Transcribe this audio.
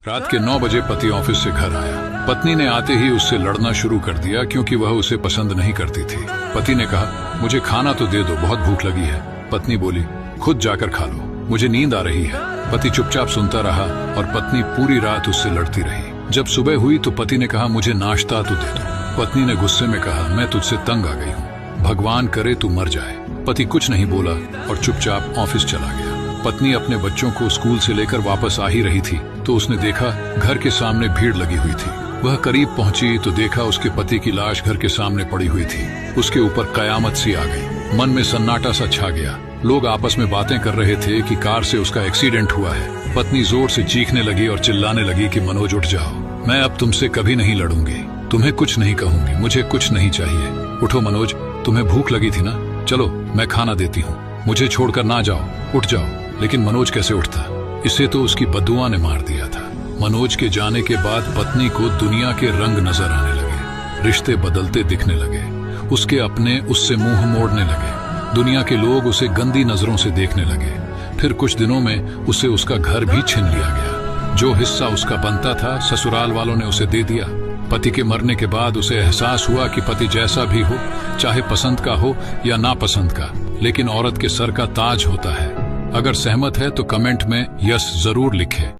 रात के 9 बजे पति ऑफिस से घर आया। पत्नी ने आते ही उससे लड़ना शुरू कर दिया क्योंकि वह उसे पसंद नहीं करती थी। पति ने कहा, मुझे खाना तो दे दो, बहुत भूख लगी है। पत्नी बोली, खुद जाकर खा लो, मुझे नींद आ रही है। पति चुपचाप सुनता रहा और पत्नी पूरी रात उससे लड़ती रही। जब सुबह हुई तो पति ने कहा, मुझे नाश्ता तो दे दो। पत्नी ने गुस्से में कहा, मैं तुझसे तंग आ गई हूँ, भगवान करे तू मर जाए। पति कुछ नहीं बोला और चुपचाप ऑफिस चला गया। पत्नी अपने बच्चों को स्कूल से लेकर वापस आ ही रही थी तो उसने देखा घर के सामने भीड़ लगी हुई थी। वह करीब पहुंची तो देखा उसके पति की लाश घर के सामने पड़ी हुई थी। उसके ऊपर कयामत सी आ गई। मन में सन्नाटा सा छा गया। लोग आपस में बातें कर रहे थे कि कार से उसका एक्सीडेंट हुआ है। पत्नी जोर से चीखने लगी और चिल्लाने लगी कि मनोज उठ जाओ, मैं अब तुमसे कभी नहीं लड़ूंगी, तुम्हें कुछ नहीं कहूंगी, मुझे कुछ नहीं चाहिए। उठो मनोज, तुम्हें भूख लगी थी ना, चलो मैं खाना देती हूँ, मुझे छोड़कर ना जाओ, उठ जाओ। लेकिन मनोज कैसे उठता, इसे तो उसकी बददुआ ने मार दिया था। मनोज के जाने के बाद पत्नी को दुनिया के रंग नजर आने लगे, रिश्ते बदलते दिखने लगे, उसके अपने उससे मुंह मोड़ने लगे, दुनिया के लोग उसे गंदी नजरों से देखने लगे। फिर कुछ दिनों में उसे उसका घर भी छीन लिया गया। जो हिस्सा उसका बनता था ससुराल वालों ने उसे दे दिया। पति के मरने के बाद उसे एहसास हुआ कि पति जैसा भी हो, चाहे पसंद का हो या नापसंद का, लेकिन औरत के सर का ताज होता है। अगर सहमत है तो कमेंट में यस जरूर लिखें।